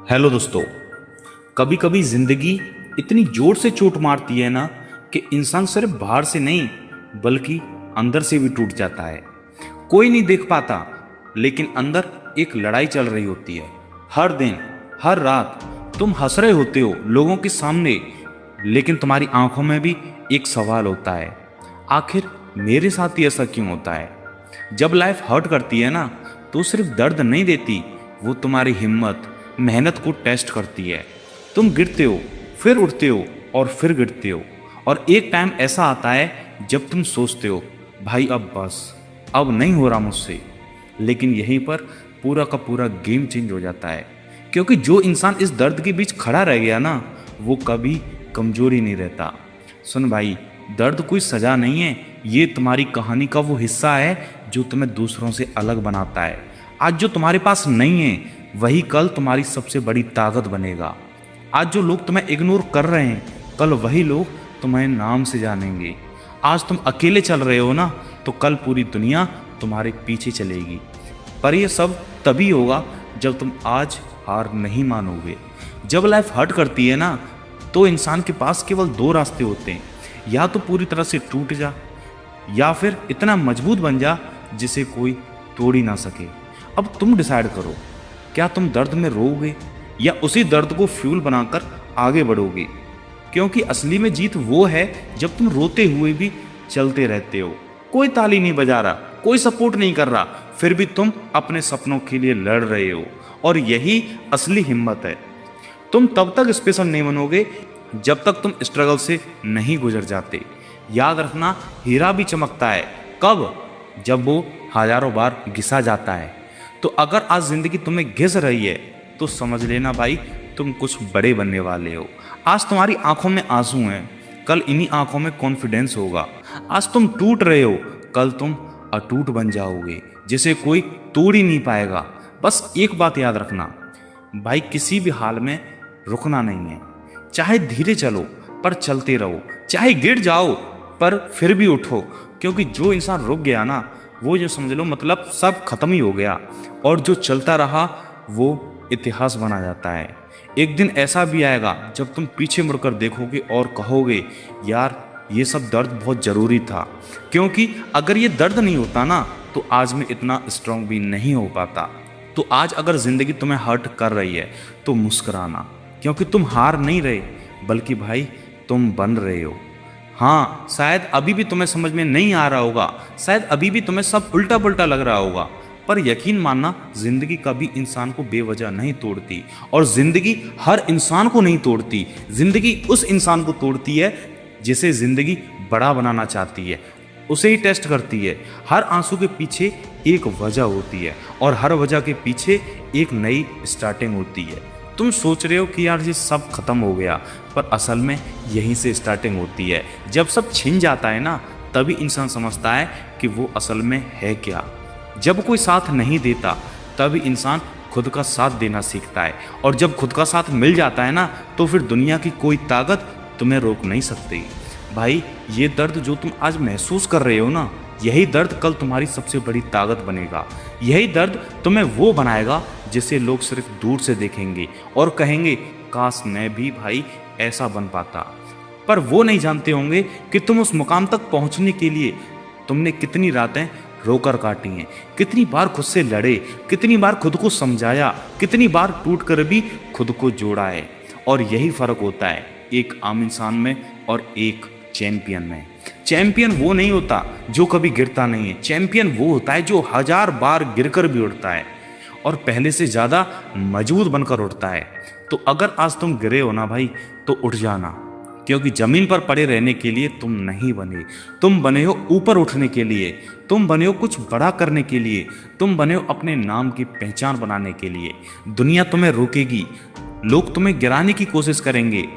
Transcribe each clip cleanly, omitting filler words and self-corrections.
Hello दोस्तों। कभी कभी जिंदगी इतनी जोर से चोट मारती है ना कि इंसान सिर्फ बाहर से नहीं बल्कि अंदर से भी टूट जाता है। कोई नहीं देख पाता, लेकिन अंदर एक लड़ाई चल रही होती है। हर दिन, हर रात तुम हंस रहे होते हो लोगों के सामने, लेकिन तुम्हारी आंखों में भी एक सवाल होता है, आखिर मेरे साथ ही ऐसा क्यों होता है। जब लाइफ हर्ट करती है ना, तो सिर्फ दर्द नहीं देती, वो तुम्हारी हिम्मत, मेहनत को टेस्ट करती है। तुम गिरते हो, फिर उठते हो और फिर गिरते हो, और एक टाइम ऐसा आता है जब तुम सोचते हो भाई अब बस, अब नहीं हो रहा मुझसे। लेकिन यहीं पर पूरा का पूरा गेम चेंज हो जाता है, क्योंकि जो इंसान इस दर्द के बीच खड़ा रह गया ना, वो कभी कमजोरी नहीं रहता। सुन भाई, दर्द कोई सजा नहीं है, ये तुम्हारी कहानी का वो हिस्सा है जो तुम्हें दूसरों से अलग बनाता है। आज जो तुम्हारे पास नहीं है वही कल तुम्हारी सबसे बड़ी ताकत बनेगा। आज जो लोग तुम्हें इग्नोर कर रहे हैं, कल वही लोग तुम्हें नाम से जानेंगे। आज तुम अकेले चल रहे हो ना, तो कल पूरी दुनिया तुम्हारे पीछे चलेगी। पर यह सब तभी होगा जब तुम आज हार नहीं मानोगे। जब लाइफ हर्ट करती है ना, तो इंसान के पास केवल दो रास्ते होते हैं, या तो पूरी तरह से टूट जा, या फिर इतना मजबूत बन जा जिसे कोई तोड़ ही ना सके। अब तुम डिसाइड करो, क्या तुम दर्द में रोओगे या उसी दर्द को फ्यूल बनाकर आगे बढ़ोगे। क्योंकि असली में जीत वो है जब तुम रोते हुए भी चलते रहते हो। कोई ताली नहीं बजा रहा, कोई सपोर्ट नहीं कर रहा, फिर भी तुम अपने सपनों के लिए लड़ रहे हो, और यही असली हिम्मत है। तुम तब तक स्पेशल नहीं बनोगे जब तक तुम स्ट्रगल से नहीं गुजर जाते। याद रखना, हीरा भी चमकता है कब? जब वो हजारों बार घिसा जाता है। तो अगर आज जिंदगी तुम्हें घिस रही है, तो समझ लेना भाई, तुम कुछ बड़े बनने वाले हो। आज तुम्हारी आंखों में आंसू हैं, कल इन्हीं आंखों में कॉन्फिडेंस होगा। आज तुम टूट रहे हो, कल तुम अटूट बन जाओगे, जिसे कोई तोड़ ही नहीं पाएगा। बस एक बात याद रखना भाई, किसी भी हाल में रुकना नहीं है। चाहे धीरे चलो पर चलते रहो, चाहे गिर जाओ पर फिर भी उठो। क्योंकि जो इंसान रुक गया ना, वो जो समझ लो मतलब सब खत्म ही हो गया, और जो चलता रहा वो इतिहास बना जाता है। एक दिन ऐसा भी आएगा जब तुम पीछे मुड़कर देखोगे और कहोगे यार, ये सब दर्द बहुत ज़रूरी था। क्योंकि अगर ये दर्द नहीं होता ना, तो आज मैं इतना स्ट्रांग भी नहीं हो पाता। तो आज अगर ज़िंदगी तुम्हें हर्ट कर रही है, तो मुस्कुराना, क्योंकि तुम हार नहीं रहे, बल्कि भाई तुम बन रहे हो। हाँ, शायद अभी भी तुम्हें समझ में नहीं आ रहा होगा, शायद अभी भी तुम्हें सब उल्टा पुल्टा लग रहा होगा, पर यकीन मानना, जिंदगी कभी इंसान को बेवजह नहीं तोड़ती, और जिंदगी हर इंसान को नहीं तोड़ती। जिंदगी उस इंसान को तोड़ती है जिसे जिंदगी बड़ा बनाना चाहती है, उसे ही टेस्ट करती है। हर आंसू के पीछे एक वजह होती है, और हर वजह के पीछे एक नई स्टार्टिंग होती है। तुम सोच रहे हो कि यार ये सब खत्म हो गया, पर असल में यहीं से स्टार्टिंग होती है। जब सब छिन जाता है ना, तभी इंसान समझता है कि वो असल में है क्या। जब कोई साथ नहीं देता, तभी इंसान खुद का साथ देना सीखता है, और जब खुद का साथ मिल जाता है ना, तो फिर दुनिया की कोई ताकत तुम्हें रोक नहीं सकती। भाई, ये दर्द जो तुम आज महसूस कर रहे हो ना, यही दर्द कल तुम्हारी सबसे बड़ी ताकत बनेगा। यही दर्द तुम्हें वो बनाएगा जिसे लोग सिर्फ दूर से देखेंगे और कहेंगे काश मैं भी भाई ऐसा बन पाता। पर वो नहीं जानते होंगे कि तुम उस मुकाम तक पहुंचने के लिए तुमने कितनी रातें रोकर काटी हैं, कितनी बार खुद से लड़े, कितनी बार खुद को समझाया, कितनी बार टूट कर भी खुद को जोड़ा है। और यही फर्क होता है एक आम इंसान में और एक चैंपियन में। चैंपियन वो नहीं होता जो कभी गिरता नहीं है, चैंपियन वो होता है जो हजार बार गिरकर भी उठता है, और पहले से ज़्यादा मजबूत बनकर उठता है। तो अगर आज तुम गिरे हो ना भाई, तो उठ जाना, क्योंकि ज़मीन पर पड़े रहने के लिए तुम नहीं बने। तुम बने हो ऊपर उठने के लिए, तुम बने हो कुछ बड़ा करने के लिए, तुम बने हो अपने नाम की पहचान बनाने के लिए। दुनिया तुम्हें रोकेगी, लोग तुम्हें गिराने की कोशिश करेंगे,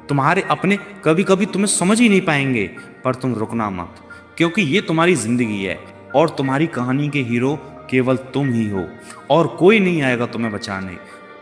तुम्हारे अपने कभी कभी तुम्हें समझ ही नहीं पाएंगे, पर तुम रुकना मत, क्योंकि ये तुम्हारी ज़िंदगी है, और तुम्हारी कहानी के हीरो केवल तुम ही हो, और कोई नहीं आएगा तुम्हें बचाने।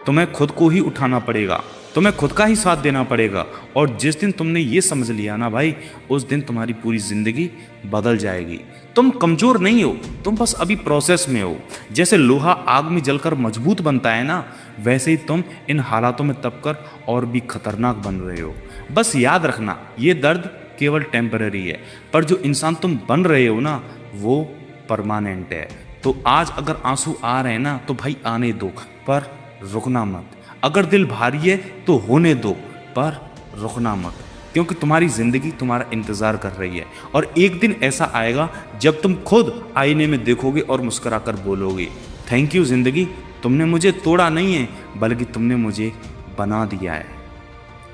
तुम्हें खुद को ही उठाना पड़ेगा, तुम्हें खुद का ही साथ देना पड़ेगा। और जिस दिन तुमने ये समझ लिया ना भाई, उस दिन तुम्हारी पूरी ज़िंदगी बदल जाएगी। तुम कमज़ोर नहीं हो, तुम बस अभी प्रोसेस में हो। जैसे लोहा आग में जलकर मजबूत बनता है ना, वैसे ही तुम इन हालातों में तपकर और भी खतरनाक बन रहे हो। बस याद रखना, ये दर्द केवल टेम्पररी है, पर जो इंसान तुम बन रहे हो ना, वो परमानेंट है। तो आज अगर आंसू आ रहे हैं ना, तो भाई आने दो, पर रुकना मत। अगर दिल भारी है तो होने दो, पर रुकना मत, क्योंकि तुम्हारी ज़िंदगी तुम्हारा इंतज़ार कर रही है। और एक दिन ऐसा आएगा जब तुम खुद आईने में देखोगे और मुस्कुराकर बोलोगे, थैंक यू ज़िंदगी, तुमने मुझे तोड़ा नहीं है, बल्कि तुमने मुझे बना दिया है।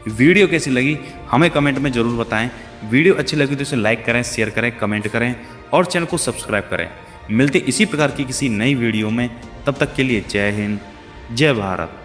वीडियो कैसी लगी हमें कमेंट में ज़रूर बताएं। वीडियो अच्छी लगी तो इसे लाइक करें, शेयर करें, कमेंट करें और चैनल को सब्सक्राइब करें। मिलते इसी प्रकार की किसी नई वीडियो में, तब तक के लिए जय हिंद, जय भारत।